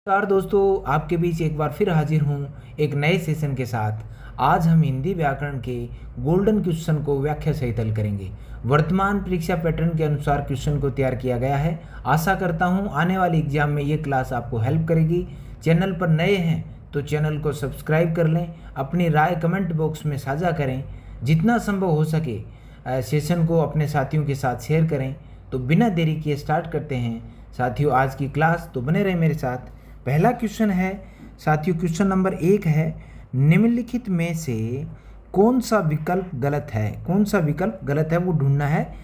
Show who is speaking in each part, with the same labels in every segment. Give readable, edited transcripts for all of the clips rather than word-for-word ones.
Speaker 1: नमस्कार दोस्तों, आपके बीच एक बार फिर हाजिर हूँ एक नए सेशन के साथ। आज हम हिंदी व्याकरण के गोल्डन क्वेश्चन को व्याख्या सहित हल करेंगे। वर्तमान परीक्षा पैटर्न के अनुसार क्वेश्चन को तैयार किया गया है। आशा करता हूँ आने वाली एग्जाम में ये क्लास आपको हेल्प करेगी। चैनल पर नए हैं तो चैनल को सब्सक्राइब कर लें, अपनी राय कमेंट बॉक्स में साझा करें, जितना संभव हो सके सेशन को अपने साथियों के साथ शेयर करें। तो बिना देरी किए स्टार्ट करते हैं साथियों आज की क्लास, तो बने रहे मेरे साथ। पहला क्वेश्चन है साथियों, क्वेश्चन नंबर 1 है, निम्नलिखित में से कौन सा विकल्प गलत है? कौन सा विकल्प गलत है वो ढूंढना है।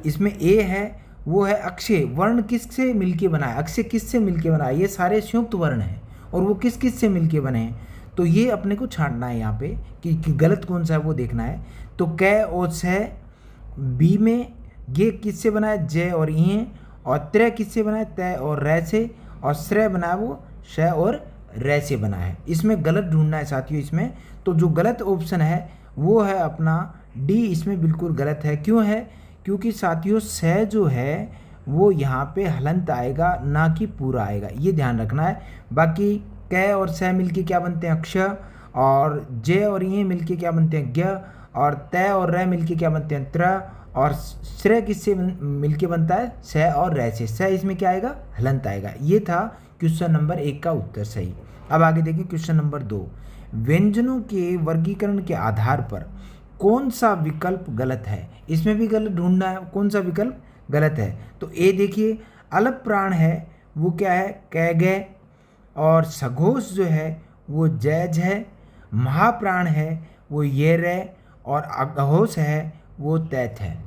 Speaker 1: इसमें ए है, वो है अक्षय। वर्ण किससे मिलके बना है? अक्षय किससे मिलके बना है? ये सारे संयुक्त वर्ण हैं और वो किस किस से मिलके बने हैं, तो ये अपने को छांटना है यहाँ पे कि गलत कौन सा है वो देखना है। तो कै और छ बी में, गे किससे बना है? जय और ई, और त्रय किससे बना है? तय और रै से, और श्रेय बना है वो श और रै से बना है। इसमें गलत ढूंढना है साथियों। इसमें तो जो गलत ऑप्शन है वो है अपना डी, इसमें बिल्कुल गलत है। क्यों है? क्योंकि साथियों स जो है वो यहाँ पे हलंत आएगा, ना कि पूरा आएगा, ये ध्यान रखना है। बाकी कै और स मिलके क्या बनते हैं? अक्ष, और जय और ये मिलके क्या बनते हैं? ज्ञ, और तय और रै मिलके क्या बनते हैं? त्र, और श्रेय किससे मिलके बनता है? स और रै से। स इसमें क्या आएगा? हलंत आएगा। ये था क्वेश्चन नंबर 1 का उत्तर सही। अब आगे देखिए क्वेश्चन नंबर 2, व्यंजनों के वर्गीकरण के आधार पर कौन सा विकल्प गलत है? इसमें भी गलत ढूंढना है, कौन सा विकल्प गलत है। तो ए देखिए, अलप प्राण है वो क्या है? कै गए, और सघोष जो है वो जैज है, महाप्राण है वो ये रे, और अघोष है वो तैत है।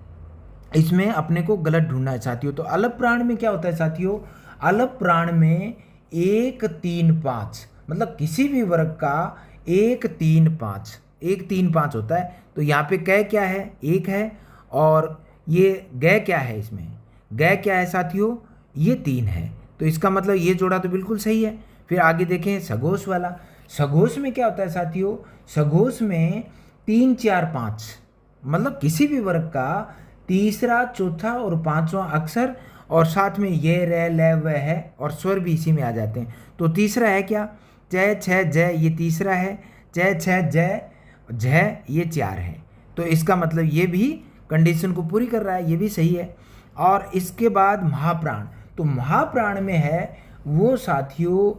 Speaker 1: इसमें अपने को गलत ढूंढना है साथियों। तो अलप प्राण में क्या होता है साथियों? अलप प्राण में 1 3 5, मतलब किसी भी वर्ग का 1 3 5, 1 3 5 होता है। तो यहाँ पे कै क्या है? 1 है, और ये गै क्या है? इसमें गै क्या है साथियों? ये 3 है। तो इसका मतलब ये जोड़ा तो बिल्कुल सही है। फिर आगे देखें सघोष वाला। सघोष में क्या होता है साथियों? सघोष में 3 4 5, मतलब किसी भी वर्ग का तीसरा, चौथा और पांचवा अक्षर, और साथ में ये रे ले व है, और स्वर भी इसी में आ जाते हैं। तो तीसरा है क्या? जय छ जय, ये तीसरा है। जय छ जय झ, ये 4 है। तो इसका मतलब ये भी कंडीशन को पूरी कर रहा है, ये भी सही है। और इसके बाद महाप्राण, तो महाप्राण में है वो साथियों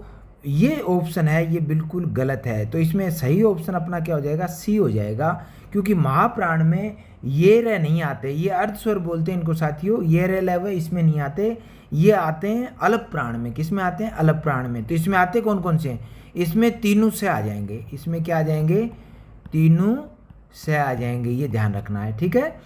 Speaker 1: ये ऑप्शन है, ये बिल्कुल गलत है। तो इसमें सही ऑप्शन अपना क्या हो जाएगा? सी हो जाएगा, क्योंकि महाप्राण में ये रे नहीं आते, ये अर्ध स्वर बोलते हैं इनको साथियों। ये रे ले वे इसमें नहीं आते, ये आते हैं अलप प्राण में। किस में आते हैं? अलप प्राण में। तो इसमें आते कौन कौन से हैं? इसमें तीनों से आ जाएंगे। इसमें क्या आ जाएंगे? तीनों से आ जाएंगे, ये ध्यान रखना है, ठीक है।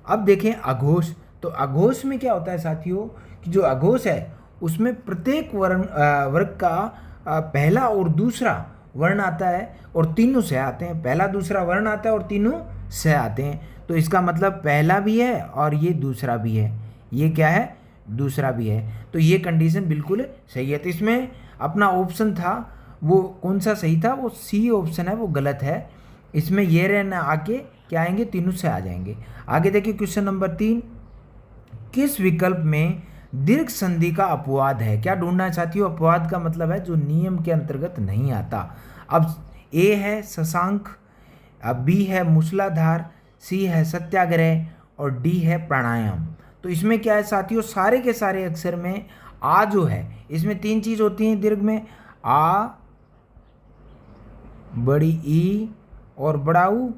Speaker 1: अब देखें अघोष। तो अघोष में क्या होता है साथियों कि जो अघोष है उसमें प्रत्येक वर्ग का पहला और दूसरा वर्ण आता है, और तीनों से आते हैं। पहला दूसरा वर्ण आता है और तीनों से आते हैं। तो इसका मतलब पहला भी है और ये दूसरा भी है। ये क्या है? दूसरा भी है। तो ये कंडीशन बिल्कुल सही है। तो इसमें अपना ऑप्शन था वो कौन सा सही था? वो सी ऑप्शन है, वो गलत है। इसमें ये रहना आके क्या आएंगे? तीनों से आ जाएंगे। आगे देखिए क्वेश्चन नंबर 3, किस विकल्प में दीर्घ संधि का अपवाद है? क्या ढूंढना है साथियों? अपवाद का मतलब है जो नियम के अंतर्गत नहीं आता। अब ए है शशांक, अब बी है मूसलाधार, सी है सत्याग्रह, और डी है प्राणायाम। तो इसमें क्या है साथियों? सारे के सारे अक्षर में आ जो है, इसमें 3 चीज होती हैं दीर्घ में, आ, बड़ी ई और बड़ा ऊ।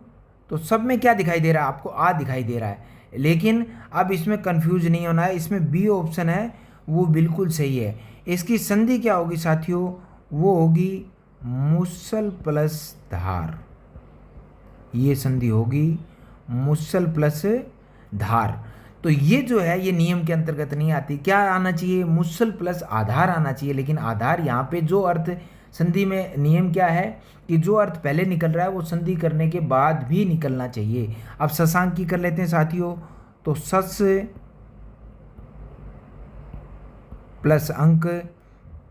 Speaker 1: तो सब में क्या दिखाई दे रहा है आपको? आ दिखाई दे रहा है। लेकिन अब इसमें कंफ्यूज नहीं होना है, इसमें बी ऑप्शन है वो बिल्कुल सही है। इसकी संधि क्या होगी साथियों? वो होगी मुसल प्लस धार। ये संधि होगी मुसल प्लस धार। तो ये जो है ये नियम के अंतर्गत नहीं आती। क्या आना चाहिए? मुसल प्लस आधार आना चाहिए। लेकिन आधार यहाँ पे जो अर्थ संधि में नियम क्या है कि जो अर्थ पहले निकल रहा है वो संधि करने के बाद भी निकलना चाहिए। अब शशांक की कर लेते हैं साथियों। तो सस प्लस अंक,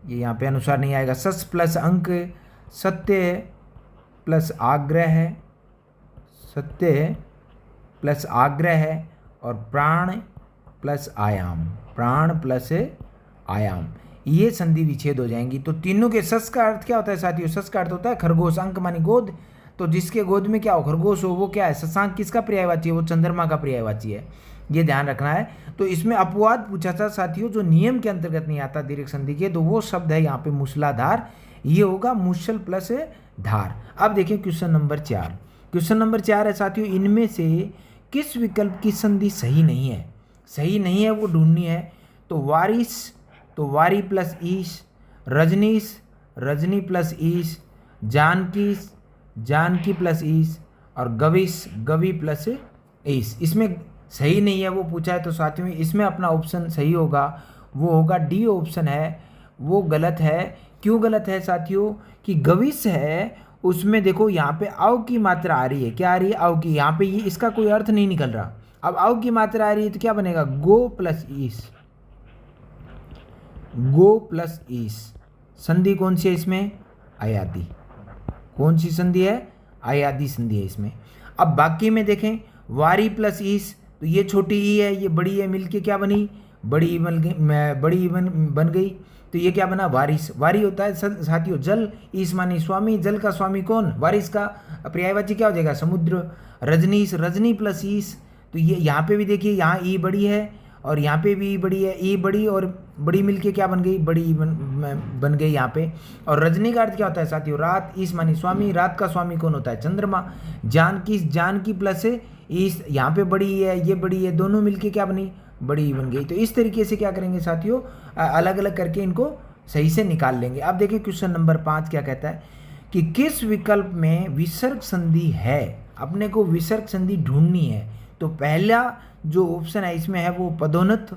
Speaker 1: ये यहाँ पे अनुसार नहीं आएगा। सस प्लस अंक, सत्य प्लस आग्रह है, सत्य प्लस आग्रह है, और प्राण प्लस आयाम, प्राण प्लस आयाम। ये संधि विच्छेद हो जाएंगी। तो तीनों के सस का अर्थ क्या होता है साथियों? सस का अर्थ होता है खरगोश, अंक मानी गोद। तो जिसके गोद में क्या हो, खरगोश हो, वो क्या है? शशांक किसका पर्यायवाची है? वो चंद्रमा का पर्यायवाची है, ये ध्यान रखना है। तो इसमें अपवाद पूछा था साथियों, जो नियम के अंतर्गत नहीं आता दीर्घ संधि के, तो वो शब्द है यहाँ पे मूसलाधार, ये होगा मूसल प्लस धार। अब देखिए क्वेश्चन नंबर 4। क्वेश्चन नंबर 4 है साथियों, इनमें से किस विकल्प की संधि सही नहीं है? सही नहीं है वो ढूंढनी है। तो वारिस, तो वारी प्लस ईश, रजनीश, रजनी प्लस ईश, जानकी, जानकी प्लस ईश, और गविश, गवी प्लस ईश। इसमें सही नहीं है वो पूछा है। तो साथियों इसमें अपना ऑप्शन सही होगा, वो होगा डी ऑप्शन है, वो गलत है। क्यों गलत है साथियों? कि गविश है, उसमें देखो यहाँ पे अव की मात्रा आ रही है। क्या आ रही है? अव की। यहाँ पे ये इसका कोई अर्थ नहीं निकल रहा। अब अव की मात्रा आ रही है तो क्या बनेगा? गो प्लस ईश, गो प्लस ईश। संधि कौन सी है इसमें? अयादी। कौन सी संधि है? अयादी संधि है इसमें। अब बाकी में देखें, वारी प्लस ईश, तो ये छोटी ई है, ये बड़ी है, मिलके क्या बनी? बड़ी ई बन गई, बड़ी ई बन गई। तो ये क्या बना? वारिस। वारी होता है साथियों जल, ईश मानी स्वामी, जल का स्वामी कौन? वारिस का पर्यायवाची क्या हो जाएगा? समुद्र। रजनीश, रजनी प्लस ईश, तो ये यहाँ पे भी देखिए, यहाँ ई बड़ी है और यहाँ पे भी ई बड़ी है, ई बड़ी और बड़ी मिलके क्या बन गई? बड़ी बन गई यहाँ पे। और रजनी का अर्थ क्या होता है साथियों? रात। ईश मानी स्वामी, रात का स्वामी कौन होता है? चंद्रमा। जानकी, जानकी प्लस ईश, यहाँ पे बड़ी है, ये बड़ी है, दोनों मिलके क्या बनी? बड़ी बन गई। तो इस तरीके से क्या करेंगे साथियों, अलग अलग करके इनको सही से निकाल लेंगे। अब देखिए क्वेश्चन नंबर 5 क्या कहता है कि किस विकल्प में विसर्ग संधि है? अपने को विसर्ग संधि ढूंढनी है। तो पहला जो ऑप्शन है इसमें है वो पदोन्नत,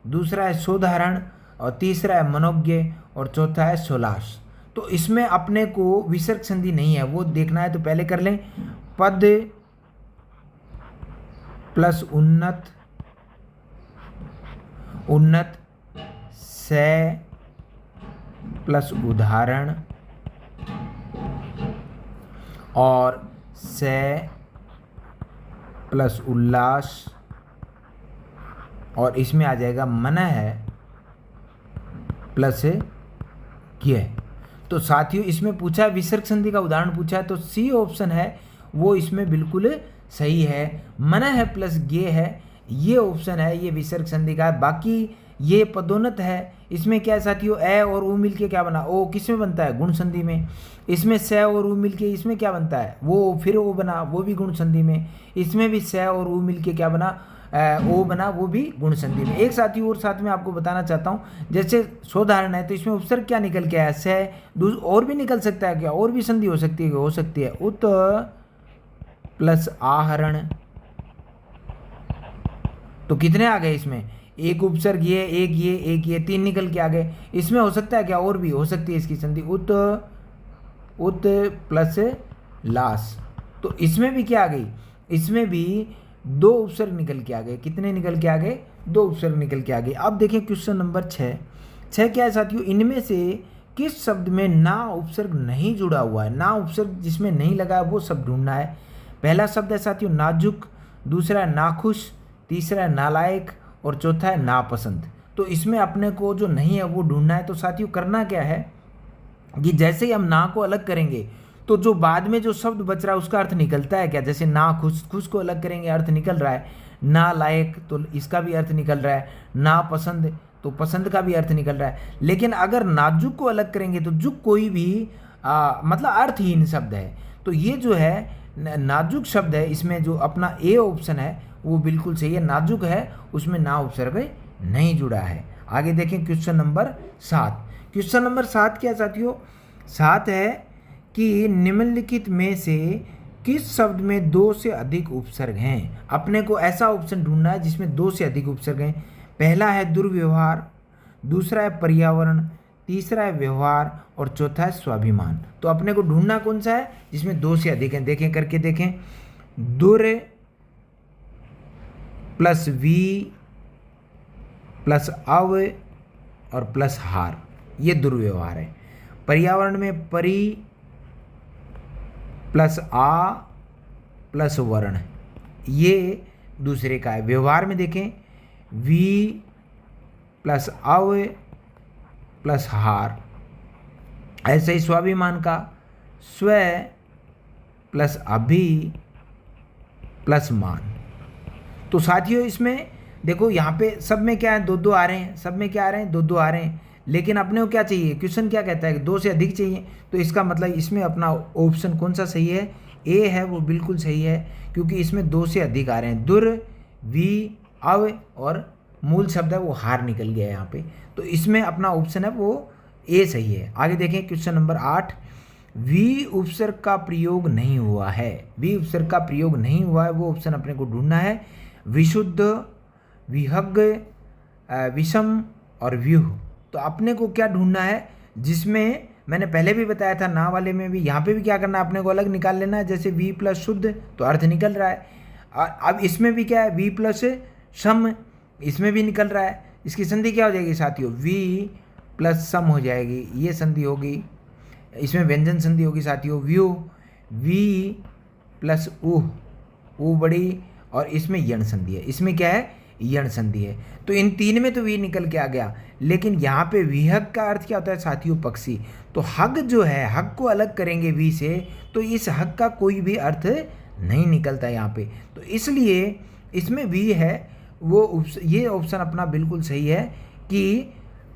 Speaker 1: दूसरा है सोधारण, और तीसरा है मनोज्ञ, और चौथा है सोलास। तो इसमें अपने को विसर्ग संधि नहीं है, वो देखना है। तो पहले कर लें, पद प्लस उन्नत, उन्नत, से प्लस उदाहरण, और से प्लस उल्लास, और इसमें आ जाएगा मन है प्लस किए। तो साथियों इसमें पूछा है विसर्ग संधि का उदाहरण पूछा है, तो सी ऑप्शन है वो इसमें बिल्कुल सही है। मन है प्लस गे है, ये ऑप्शन है, ये विसर्ग संधि का है। बाकी ये पदोन्नत है, इसमें क्या है साथियों? ए और ऊ मिलके क्या बना? ओ किस में बनता है? गुण संधि में। इसमें से और ऊ मिलके इसमें क्या बनता है? वो फिर ओ बना, वो भी गुण संधि में। इसमें भी से और ऊ मिलके क्या बना? ओ बना, वो भी गुण संधि में। एक साथी और साथ में आपको बताना चाहता हूँ, जैसे सोधारण है तो इसमें उपसर्ग क्या निकल के आया? से। और भी निकल सकता है क्या? और भी संधि हो सकती है? हो सकती है। उत प्लस आहरण, तो कितने आ गए इसमें? एक उपसर्ग ये, एक ये, एक ये, 3 निकल के आ गए। इसमें हो सकता है क्या? और भी हो सकती है इसकी संधि, उत, उत प्लस लास। तो इसमें भी क्या आ गई? इसमें भी 2 उपसर्ग निकल के आ गए। कितने निकल के आ गए? 2 उपसर्ग निकल के आ गए। अब देखिए क्वेश्चन नंबर 6। क्या है साथियों? इनमें से किस शब्द में ना उपसर्ग नहीं जुड़ा हुआ है? ना उपसर्ग जिसमें नहीं लगा है वो शब्द ढूंढना है। पहला शब्द है साथियों नाजुक, दूसरा है नाखुश, तीसरा है नालायक, और चौथा है नापसंद। तो इसमें अपने को जो नहीं है वो ढूंढना है। तो साथियों करना क्या है कि जैसे ही हम ना को अलग करेंगे तो जो बाद में जो शब्द बच रहा है उसका अर्थ निकलता है क्या? जैसे ना खुश, खुश को अलग करेंगे अर्थ निकल रहा है। ना लायक, तो इसका भी अर्थ निकल रहा है। ना पसंद, तो पसंद का भी अर्थ निकल रहा है। लेकिन अगर नाजुक को अलग करेंगे तो जुक कोई भी मतलब अर्थहीन शब्द है। तो ये जो है नाजुक शब्द है, इसमें जो अपना ए ऑप्शन है वो बिल्कुल सही है। नाजुक है, उसमें ना उपसर्ग नहीं जुड़ा है। आगे देखें क्वेश्चन नंबर 7। क्वेश्चन नंबर 7 क्या साथियों? 7 है कि निम्नलिखित में से किस शब्द में 2 से अधिक उपसर्ग हैं? अपने को ऐसा ऑप्शन ढूंढना है जिसमें 2 से अधिक उपसर्ग हैं। पहला है दुर्व्यवहार, दूसरा है पर्यावरण, तीसरा है व्यवहार, और चौथा है स्वाभिमान। तो अपने को ढूंढना कौन सा है जिसमें 2 से अधिक हैं? देखें करके देखें। दुर प्लस वी प्लस अव और प्लस हार, ये दुर्व्यवहार है। पर्यावरण में परि प्लस आ प्लस वर्ण, ये दूसरे का है। व्यवहार में देखें वी प्लस अव प्लस हार। ऐसे ही स्वाभिमान का स्व प्लस अभि प्लस मान। तो साथियों इसमें देखो यहाँ पे सब में क्या है, दो दो आ रहे हैं, सब में क्या आ रहे हैं, दो दो आ रहे हैं, लेकिन अपने को क्या चाहिए, क्वेश्चन क्या कहता है कि दो से अधिक चाहिए। तो इसका मतलब इसमें अपना ऑप्शन कौन सा सही है, ए है, वो बिल्कुल सही है, क्योंकि इसमें दो से अधिक आ रहे हैं। दुर, वी, अव और मूल शब्द है वो हार निकल गया यहाँ पे। तो इसमें अपना ऑप्शन है वो ए सही है। आगे देखें क्वेश्चन नंबर 8, वी उपसर्ग का प्रयोग नहीं हुआ है। वी उपसर्ग का प्रयोग नहीं हुआ है, वो ऑप्शन अपने को ढूंढना है। विशुद्ध, विहग, विषम और व्यूह। तो अपने को क्या ढूंढना है, जिसमें मैंने पहले भी बताया था ना वाले में भी, यहाँ पे भी क्या करना है, अपने को अलग निकाल लेना है। जैसे वी प्लस शुद्ध तो अर्थ निकल रहा है। अब इसमें भी क्या है, वी प्लस सम, इसमें भी निकल रहा है। इसकी संधि क्या हो जाएगी साथियों, वी प्लस सम हो जाएगी, ये संधि होगी। इसमें व्यंजन संधि होगी साथियों, व्यू, वी प्लस ऊ बड़ी, और इसमें यण संधि है। इसमें क्या है, यण संधि है। तो इन तीन में तो वी निकल के आ गया, लेकिन यहाँ पे विहग का अर्थ क्या होता है साथियों, पक्षी। तो हग जो है, हग को अलग करेंगे वी से, तो इस हग का कोई भी अर्थ नहीं निकलता यहाँ पे। तो इसलिए इसमें वी है वो ये ऑप्शन अपना बिल्कुल सही है कि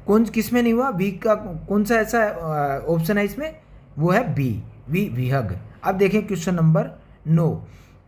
Speaker 1: कौन किस में नहीं हुआ, वी का कौन सा ऐसा ऑप्शन है इसमें, वो है बी, वी विहग। अब देखें क्वेश्चन नंबर 9,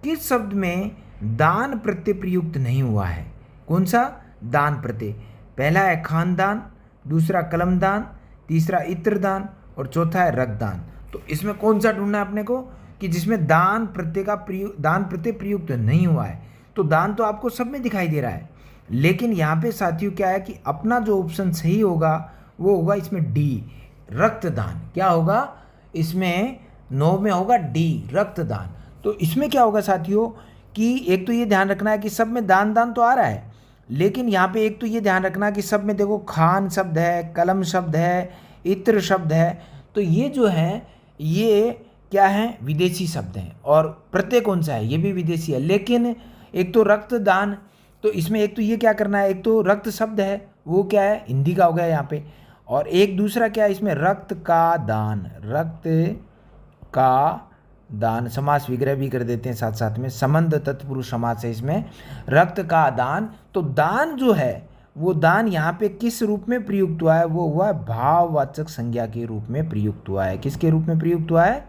Speaker 1: किस शब्द में दान प्रत्यय प्रयुक्त नहीं हुआ है। कौन सा, दान प्रत्यय। पहला है खानदान, दूसरा कलमदान, तीसरा इत्रदान और चौथा है रक्तदान। तो इसमें कौन सा ढूंढना है अपने को कि जिसमें दान प्रत्यय प्रयुक्त नहीं हुआ है। तो दान तो आपको सब में दिखाई दे रहा है, लेकिन यहाँ पे साथियों क्या है कि अपना जो ऑप्शन सही होगा वो होगा इसमें डी, रक्तदान। क्या होगा इसमें, 9 में होगा डी, रक्तदान। तो इसमें क्या होगा साथियों कि एक तो ये ध्यान रखना है कि सब में दान दान तो आ रहा है, लेकिन यहाँ पे एक तो ये ध्यान रखना कि सब में देखो खान शब्द है, कलम शब्द है, इत्र शब्द है। तो ये जो है ये क्या है, विदेशी शब्द हैं, और प्रत्यय कौन सा है, ये भी विदेशी है। लेकिन एक तो रक्तदान, तो इसमें एक तो ये क्या करना है, एक तो रक्त शब्द है वो क्या है, हिंदी का हो गया यहाँ पे, और एक दूसरा क्या है इसमें, रक्त का दान, रक्त का दान। समास विग्रह भी कर देते हैं साथ साथ में, संबंध तत्पुरुष समास है इसमें, रक्त का दान। तो दान जो है वो दान यहाँ पे किस रूप में प्रयुक्त हुआ है, वो हुआ है भाववाचक संज्ञा के रूप में प्रयुक्त हुआ है। किसके रूप में प्रयुक्त हुआ है,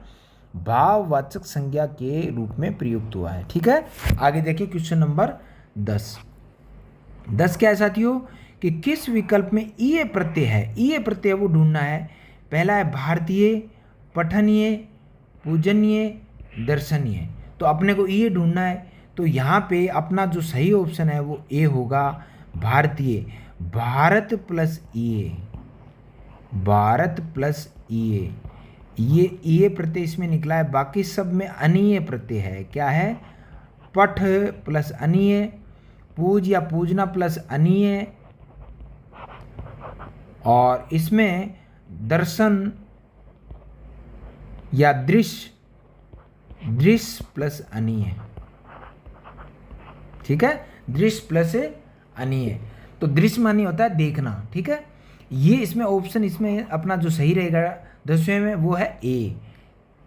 Speaker 1: भाववाचक संज्ञा के रूप में प्रयुक्त हुआ है। ठीक है, आगे देखिए क्वेश्चन नंबर 10 क्या है साथियों कि किस विकल्प में ईय प्रत्यय है। ईय प्रत्यय वो ढूंढना है। पहला है भारतीय, पठनीय, पूजनीय, दर्शनीय। तो अपने को ईय ढूंढना है। तो यहाँ पे अपना जो सही ऑप्शन है वो ए होगा, भारतीय। भारत प्लस ईय, भारत प्लस ईय, ये ईय प्रत्यय इसमें निकला है। बाकी सब में अनीय प्रत्यय है। क्या है, पठ प्लस अनीय, पूज या पूजना प्लस अनीय, और इसमें दर्शन या दृश्य, दृश्य प्लस अनीय। ठीक है, दृश्य प्लस अनीय। तो दृश्य मानी होता है देखना। ठीक है, ये इसमें ऑप्शन इसमें अपना जो सही रहेगा 10वें में वो है ए,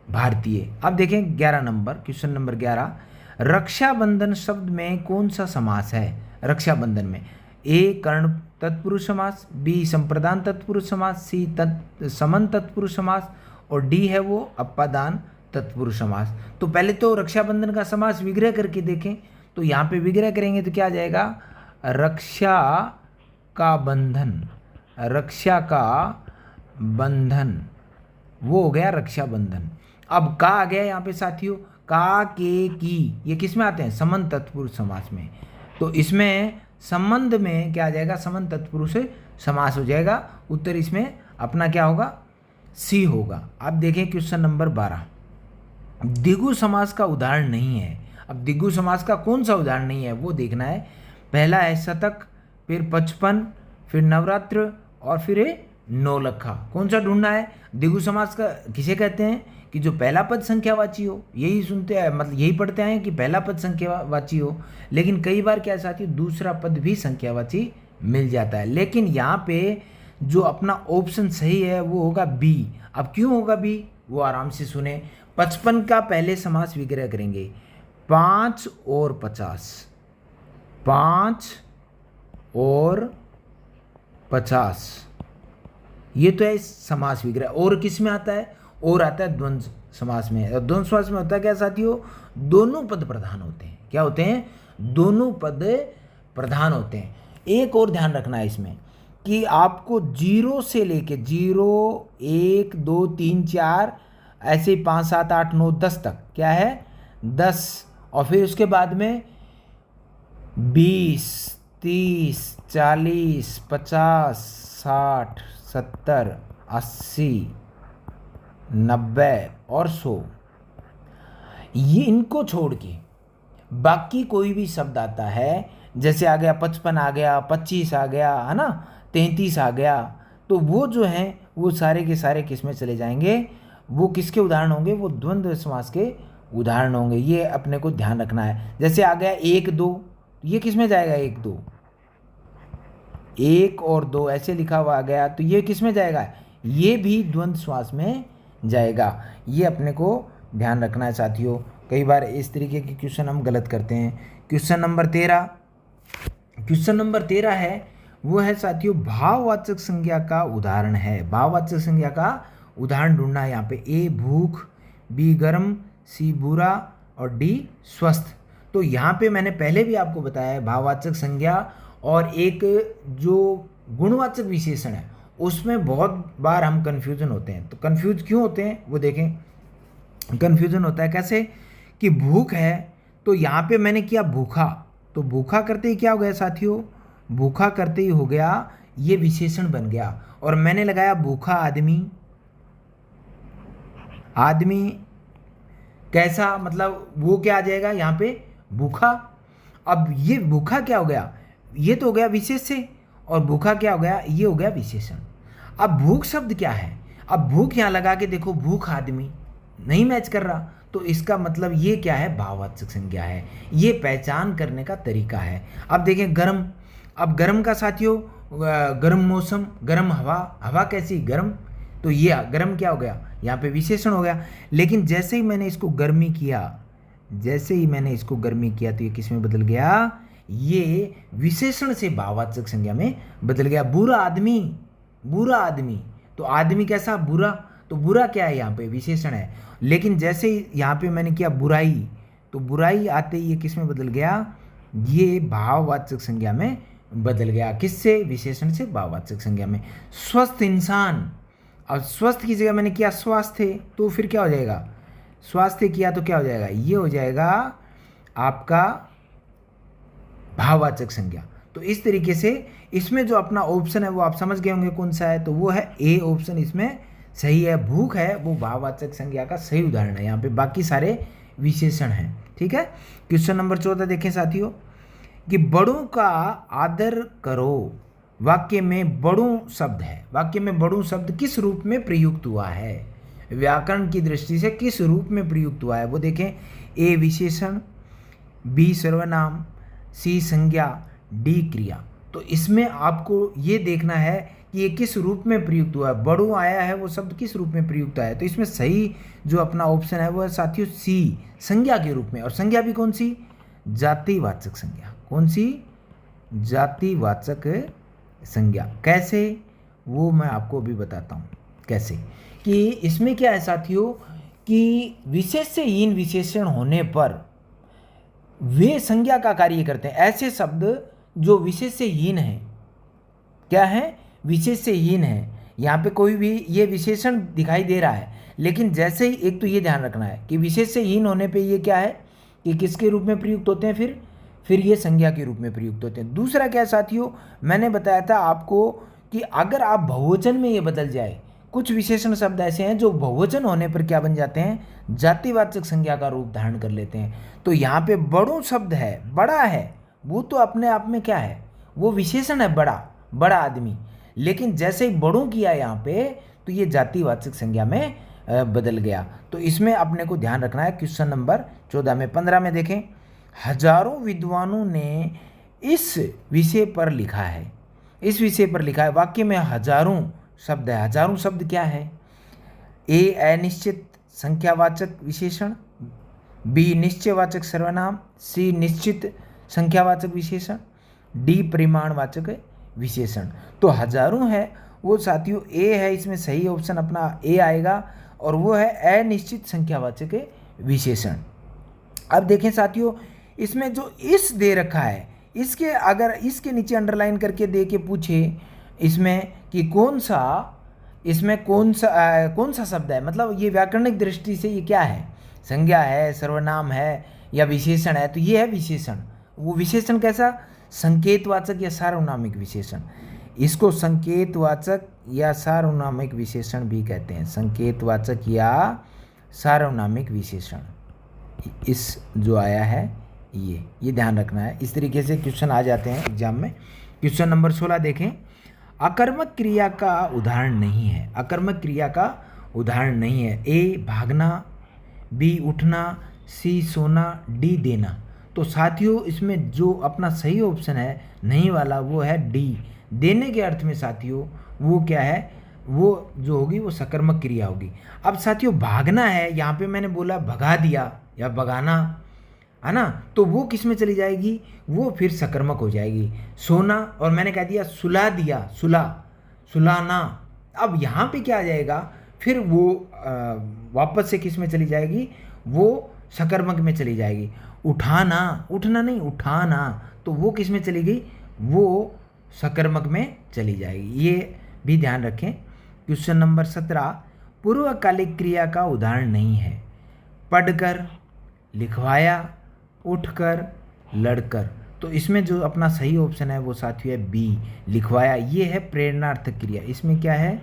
Speaker 1: भारतीय। अब देखें 11 नंबर, क्वेश्चन नंबर 11, रक्षाबंधन शब्द में कौन सा समास है। रक्षाबंधन में ए कर्ण तत्पुरुष समास, बी संप्रदान तत्पुरुष समास, सी समन तत्पुरुष समास, और डी है वो अपादान तत्पुरुष समास। तो पहले तो रक्षाबंधन का समास विग्रह करके देखें। तो यहाँ पे विग्रह करेंगे तो क्या आ जाएगा, रक्षा का बंधन, रक्षा का बंधन, वो हो गया रक्षाबंधन। अब का आ गया यहाँ पे साथियों, का, के, की, ये किस में आते हैं, समन तत्पुरुष समास में। तो इसमें संबंध में क्या आ जाएगा, समन तत्पुरुष समास हो जाएगा। उत्तर इसमें अपना क्या होगा, सी होगा। अब देखें क्वेश्चन नंबर 12, द्विगु समास का उदाहरण नहीं है। अब द्विगु समास का कौन सा उदाहरण नहीं है वो देखना है। पहला है शतक, फिर 55, फिर नवरात्र और फिर नौलखा। कौन सा ढूंढना है। द्विगु समास का किसे कहते हैं कि जो पहला पद संख्यावाची हो, यही सुनते हैं, मतलब यही पढ़ते हैं कि पहला पद संख्यावाची हो, लेकिन कई बार क्या साथी दूसरा पद भी संख्यावाची मिल जाता है। लेकिन यहाँ पे जो अपना ऑप्शन सही है वो होगा बी। अब क्यों होगा बी, वो आराम से सुने। 55 का पहले समास विग्रह करेंगे, 5 और 50, 5 और 50, ये तो है समास विग्रह। और किस में आता है, और आता है द्वंद्व समास में। और द्वंद्व समास में होता है क्या साथियों, दोनों पद प्रधान होते हैं। क्या होते हैं, दोनों पद प्रधान होते हैं। एक और ध्यान रखना है इसमें कि आपको 0 से लेके 0, 1, 2, 3, 4 ऐसे 5, 7, 8, 9, 10 तक क्या है, 10, और फिर उसके बाद में 20, 30, 40, 50, 60, 70, 80, 90 और 100, ये इनको छोड़ के बाकी कोई भी शब्द आता है, जैसे आ गया 55 आ गया, 25 आ गया, है ना, 33 आ गया, तो वो जो हैं वो सारे के सारे किस में चले जाएंगे, वो किसके उदाहरण होंगे, वो द्वंद्व समास के उदाहरण होंगे। ये अपने को ध्यान रखना है। जैसे आ गया 1, 2, ये किस में जाएगा, 1, 2, 1 और 2 ऐसे लिखा हुआ आ गया, तो ये किस में जाएगा, ये भी द्वंद्व समास में जाएगा। ये अपने को ध्यान रखना है साथियों। कई बार इस तरीके के क्वेश्चन हम गलत करते हैं। क्वेश्चन नंबर 13 है, वो है साथियों भाववाचक संज्ञा का उदाहरण है। भाववाचक संज्ञा का उदाहरण ढूंढना है यहाँ पे। ए भूख, बी गर्म, सी बुरा और डी स्वस्थ। तो यहाँ पे मैंने पहले भी आपको बताया है भाववाचक संज्ञा और एक जो गुणवाचक विशेषण है उसमें बहुत बार हम कन्फ्यूजन होते हैं। तो कन्फ्यूज क्यों होते हैं वो देखें। कन्फ्यूजन होता है कैसे कि भूख है, तो यहाँ पे मैंने किया भूखा, तो भूखा करते ही क्या हो गया साथियों, भूखा करते ही हो गया ये विशेषण बन गया। और मैंने लगाया भूखा आदमी, आदमी कैसा, मतलब वो क्या आ जाएगा यहाँ पे, भूखा। अब ये भूखा क्या हो गया, ये तो हो गया विशेष से, और भूखा क्या हो गया, ये हो गया विशेषण। अब भूख शब्द क्या है, अब भूख यहाँ लगा के देखो, भूख आदमी नहीं मैच कर रहा, तो इसका मतलब ये क्या है, भाववाचक संज्ञा है। ये पहचान करने का तरीका है। अब देखें गर्म, अब गर्म का साथियों गर्म मौसम, गर्म हवा, हवा कैसी, गर्म, तो ये गर्म क्या हो गया, यहाँ पे विशेषण हो गया। लेकिन जैसे ही मैंने इसको गर्मी किया, जैसे ही मैंने इसको गर्मी किया, तो ये किस में बदल गया, ये विशेषण से भाववाचक संज्ञा में बदल गया। बुरा आदमी, बुरा आदमी, तो आदमी कैसा, बुरा, तो बुरा क्या है, यहाँ पे विशेषण है। लेकिन जैसे ही यहाँ पे मैंने किया बुराई, तो बुराई आते ही ये किस में बदल गया, ये भाववाचक संज्ञा में बदल गया। किससे, विशेषण से भाववाचक संज्ञा में। स्वस्थ इंसान, अब स्वस्थ की जगह मैंने किया स्वास्थ्य, तो फिर क्या हो जाएगा, स्वास्थ्य किया तो क्या हो जाएगा, ये हो जाएगा आपका भाववाचक संज्ञा। तो इस तरीके से इसमें जो अपना ऑप्शन है वो आप समझ गए होंगे कौन सा है, तो वो है ए ऑप्शन इसमें सही है। भूख है वो भाववाचक संज्ञा का सही उदाहरण है, यहाँ पे बाकी सारे विशेषण हैं। ठीक है। क्वेश्चन नंबर 14 देखें साथियों कि बड़ों का आदर करो, वाक्य में बड़ों शब्द है, वाक्य में बड़ों शब्द किस रूप में प्रयुक्त हुआ है, व्याकरण की दृष्टि से किस रूप में प्रयुक्त हुआ है वो देखें। ए विशेषण, बी सर्वनाम, सी संज्ञा, डी क्रिया। तो इसमें आपको ये देखना है कि ये किस रूप में प्रयुक्त हुआ है, बड़ों आया है वो शब्द किस रूप में प्रयुक्त आया है। तो इसमें सही जो अपना ऑप्शन है वो है साथियों सी, संज्ञा के रूप में। और संज्ञा भी कौन सी, जातिवाचक संज्ञा। कौन सी, जातिवाचक संज्ञा। कैसे, वो मैं आपको अभी बताता हूँ कैसे। कि इसमें क्या है साथियों कि विशेष से हीन विशेषण होने पर वे संज्ञा का कार्य करते हैं। ऐसे शब्द जो विशेष से हीन है, क्या है, विशेष से हीन है। यहाँ पे कोई भी ये विशेषण दिखाई दे रहा है, लेकिन जैसे ही, एक तो ये ध्यान रखना है कि विशेष से हीन होने पे ये क्या है कि किसके रूप में प्रयुक्त होते हैं, फिर ये संज्ञा के रूप में प्रयुक्त होते हैं। दूसरा क्या है साथियों, मैंने बताया था आपको कि अगर आप बहुवचन में ये बदल जाए, कुछ विशेषण शब्द ऐसे हैं जो बहुवचन होने पर क्या बन जाते हैं, जातिवाचक संज्ञा का रूप धारण कर लेते हैं। तो यहाँ पे बड़ों शब्द है, बड़ा है, वो तो अपने आप में क्या है, वो विशेषण है, बड़ा, बड़ा आदमी। लेकिन जैसे ही बड़ों किया यहाँ पे, तो ये जातिवाचक संज्ञा में बदल गया। तो इसमें अपने को ध्यान रखना है। क्वेश्चन नंबर 14 में 15 में देखें, हजारों विद्वानों ने इस विषय पर लिखा है, इस विषय पर लिखा है। वाक्य में हजारों शब्द है। हजारों शब्द क्या है? ए अनिश्चित संख्यावाचक विशेषण, बी निश्चयवाचक सर्वनाम, सी निश्चित संख्यावाचक विशेषण, डी परिमाणवाचक विशेषण। तो हजारों है वो साथियों ए है, इसमें सही ऑप्शन अपना ए आएगा और वो है अनिश्चित संख्यावाचक विशेषण। अब देखें साथियों, इसमें जो इस दे रखा है, इसके अगर इसके नीचे अंडरलाइन करके दे के पूछे इसमें कि कौन सा शब्द है, मतलब ये व्याकरणिक दृष्टि से ये क्या है, संज्ञा है, सर्वनाम है या विशेषण है, तो ये है विशेषण। वो विशेषण कैसा? संकेतवाचक या सार्वनामिक विशेषण। इसको संकेतवाचक या सार्वनामिक विशेषण भी कहते हैं, संकेतवाचक या सार्वनामिक विशेषण। इस जो आया है ये ध्यान रखना है। इस तरीके से क्वेश्चन आ जाते हैं एग्जाम में। क्वेश्चन नंबर 16 देखें। अकर्मक क्रिया का उदाहरण नहीं है। अकर्मक क्रिया का उदाहरण नहीं है। ए भागना, बी उठना, सी सोना, डी देना। तो साथियों इसमें जो अपना सही ऑप्शन है नहीं वाला वो है डी। देने के अर्थ में साथियों वो क्या है, वो जो होगी वो सकर्मक क्रिया होगी। अब साथियों भागना है, यहाँ पे मैंने बोला भगा दिया या भगाना, है ना, तो वो किस में चली जाएगी? वो फिर सकर्मक हो जाएगी। सोना और मैंने कह दिया सुला दिया, सुलाना। अब यहाँ पे क्या आ जाएगा? फिर वो वापस से किस में चली जाएगी? वो सकर्मक में चली जाएगी। उठाना, उठना नहीं उठाना, तो वो किस में चली गई? वो सकर्मक में चली जाएगी। ये भी ध्यान रखें। Question number 17। पूर्वकालिक क्रिया का उदाहरण नहीं है। पढ़कर, लिखवाया, उठकर, लड़कर। तो इसमें जो अपना सही ऑप्शन है वो साथियों है बी, लिखवाया। ये है प्रेरणार्थक क्रिया। इसमें क्या है?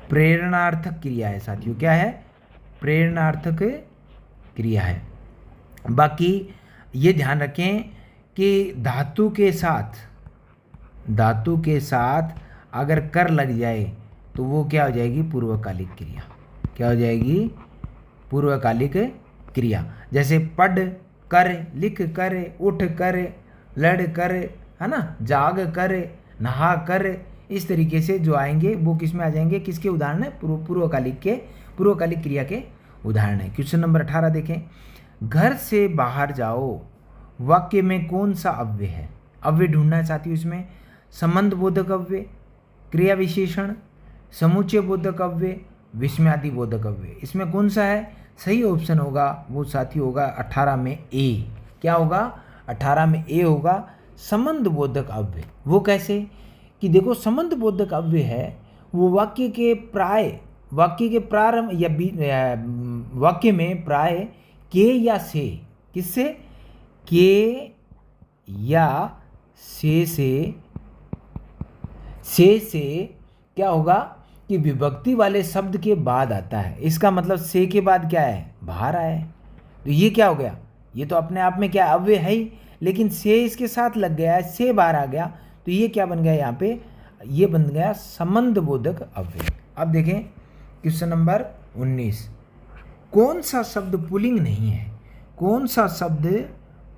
Speaker 1: प्रेरणार्थक क्रिया है साथियों। क्या है? प्रेरणार्थक क्रिया है। बाकी ये ध्यान रखें कि धातु के साथ अगर कर लग जाए तो वो क्या हो जाएगी? पूर्वकालिक क्रिया। क्या हो जाएगी? पूर्वकालिक क्रिया। जैसे पढ़ कर, लिख कर, उठ कर, लड़ कर, है ना, जाग कर, नहा कर, इस तरीके से जो आएंगे वो किस में आ जाएंगे? किसके उदाहरण है? पूर्वकालिक क्रिया के उदाहरण है। क्वेश्चन नंबर 18 देखें। घर से बाहर जाओ वाक्य में कौन सा अव्यय है? अव्यय ढूंढना है साथियों। इसमें संबंध बोधक अव्यय, क्रिया विशेषण, समुच्चय बोधक अव्यय, विस्मयादि बोधक अव्यय। इसमें कौन सा है? सही ऑप्शन होगा वो साथी होगा 18 में ए। क्या होगा? 18 में ए होगा संबंध बोधक अव्यय। वो कैसे कि देखो, संबंध बोधक अव्यय है वो वाक्य के प्रारंभ या वाक्य में प्राय के या से, किससे? के या से क्या होगा कि विभक्ति वाले शब्द के बाद आता है। इसका मतलब से के बाद क्या है? बाहर आए। तो ये क्या हो गया? ये तो अपने आप में क्या अव्यय है ही, लेकिन से इसके साथ लग गया है, से बाहर आ गया, तो ये क्या बन गया यहाँ पे? ये बन गया संबंध बोधक अव्यय। अब देखें क्वेश्चन नंबर 19। कौन सा शब्द पुल्लिंग नहीं है? कौन सा शब्द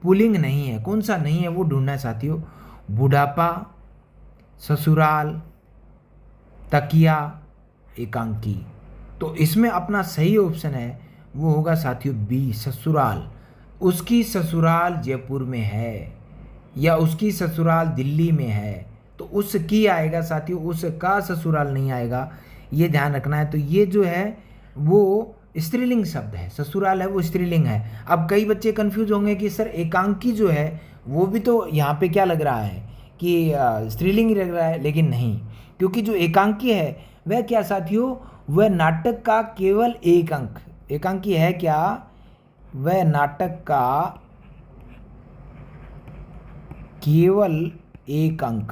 Speaker 1: पुल्लिंग नहीं है? कौन सा नहीं है वो ढूंढना है साथियों। बुढ़ापा, ससुराल, तकिया, एकांकी। तो इसमें अपना सही ऑप्शन है वो होगा साथियों बी, ससुराल। उसकी ससुराल जयपुर में है या उसकी ससुराल दिल्ली में है, तो उसकी आएगा साथियों, उसका ससुराल नहीं आएगा। ये ध्यान रखना है। तो ये जो है वो स्त्रीलिंग शब्द है, ससुराल है वो स्त्रीलिंग है। अब कई बच्चे कंफ्यूज होंगे कि सर एकांकी जो है वो भी तो यहाँ पे क्या लग रहा है कि स्त्रीलिंग लग रहा है, लेकिन नहीं, क्योंकि जो एकांकी है वह क्या साथियों? वह नाटक का केवल एक अंक। एकांकी है क्या? वह नाटक का केवल एक अंक,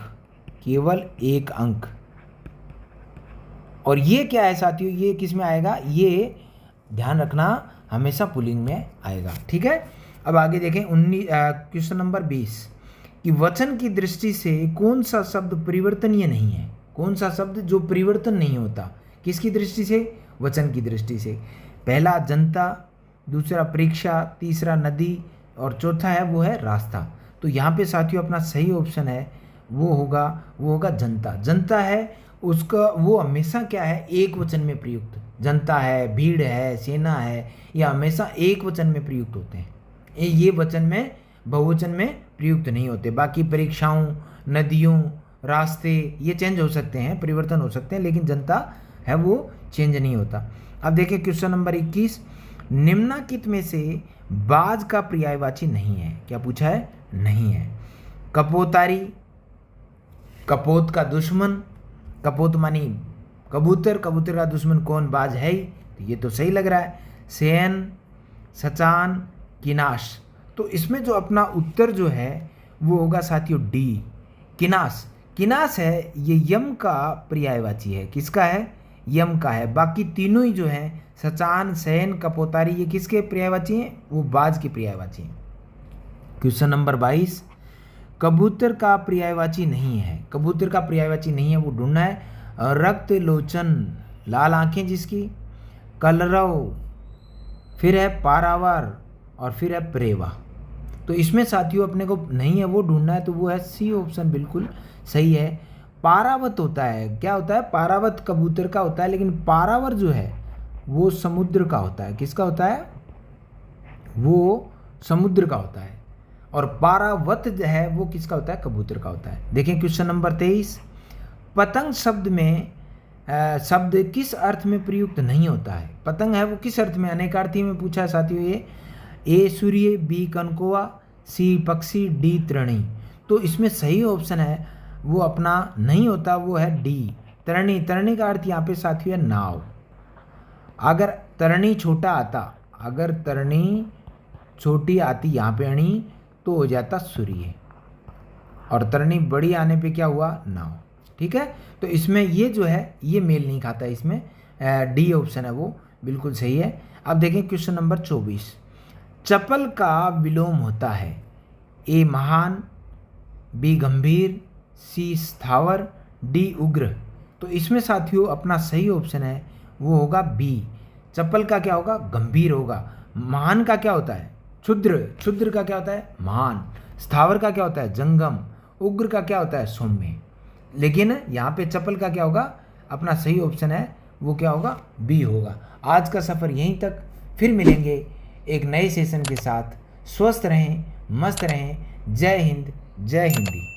Speaker 1: केवल एक अंक। और ये क्या है साथियों? ये किस में आएगा? ये ध्यान रखना हमेशा पुल्लिंग में आएगा। ठीक है। अब आगे देखें क्वेश्चन नंबर 20 कि वचन की दृष्टि से कौन सा शब्द परिवर्तनीय नहीं है? कौन सा शब्द जो परिवर्तन नहीं होता? किसकी दृष्टि से? वचन की दृष्टि से। पहला जनता, दूसरा परीक्षा, तीसरा नदी और चौथा है वो है रास्ता। तो यहाँ पे साथियों अपना सही ऑप्शन है वो होगा जनता। जनता है उसका वो हमेशा क्या है, एक वचन में प्रयुक्त। जनता है, भीड़ है, सेना है, ये हमेशा एक वचन में प्रयुक्त होते हैं। ये वचन में बहुवचन में प्रयुक्त नहीं होते। बाकी परीक्षाओं, नदियों, रास्ते ये चेंज हो सकते हैं, परिवर्तन हो सकते हैं, लेकिन जनता है वो चेंज नहीं होता। अब देखिए क्वेश्चन नंबर 21, निम्नलिखित में से बाज का पर्यायवाची नहीं है। क्या पूछा है? नहीं है। कपोतारी, कपोत का दुश्मन, कपोत मानी कबूतर, कबूतर का दुश्मन कौन? बाज है ही, तो ये तो सही लग रहा है। सेन, सचान, किनाश, तो इसमें जो अपना उत्तर जो है वो होगा साथियों डी, किनास। किनास है ये यम का पर्यायवाची है। किसका है? यम का है। बाकी तीनों ही जो हैं, सचान, सैन, कपोतारी, ये किसके पर्यायवाची हैं? वो बाज के पर्यायवाची हैं। क्वेश्चन नंबर 22, कबूतर का पर्यायवाची नहीं है। कबूतर का पर्यायवाची नहीं है, वो ढूंढना है। रक्त लोचन, लाल आंखें जिसकी, कलरव, फिर है पारावार और फिर है प्रेवा। तो इसमें साथियों अपने को नहीं है वो ढूंढना है, तो वो है सी ऑप्शन बिल्कुल सही है। पारावत होता है। क्या होता है? पारावत कबूतर का होता है, लेकिन पारावर जो है वो समुद्र का होता है। किसका होता है? वो समुद्र का होता है। और पारावत जो है वो किसका होता है? कबूतर का होता है। देखें क्वेश्चन नंबर 23, पतंग शब्द में शब्द किस अर्थ में प्रयुक्त नहीं होता है? पतंग है वो किस अर्थ में? अनेकार्थी में पूछा है साथियों ये। ए सूर्य, बी कनकोआ, सी पक्षी, डी तृणी। तो इसमें सही ऑप्शन है वो अपना नहीं होता, वो है डी, तरणी। तरणी का अर्थ यहाँ पे साथियों है नाव। अगर तरणी छोटा आता, अगर तरणी छोटी आती यहाँ पे अणी, तो हो जाता सूर्य, और तरणी बड़ी आने पे क्या हुआ? नाव। ठीक है, तो इसमें ये जो है ये मेल नहीं खाता, इसमें डी ऑप्शन है वो बिल्कुल सही है। अब देखें क्वेश्चन नंबर 24, चपल का विलोम होता है। ए महान, बी गंभीर, सी स्थावर, डी उग्र। तो इसमें साथियों अपना सही ऑप्शन है वो होगा बी। चपल का क्या होगा? गंभीर होगा। महान का क्या होता है? क्षुद्र। क्षुद्र का क्या होता है? महान। स्थावर का क्या होता है? जंगम। उग्र का क्या होता है? सौम्य। लेकिन यहाँ पे चपल का क्या होगा? अपना सही ऑप्शन है वो क्या होगा? बी होगा। आज का सफ़र यहीं तक, फिर मिलेंगे एक नए सेशन के साथ। स्वस्थ रहें, मस्त रहें। जय हिंद, जय हिंदी।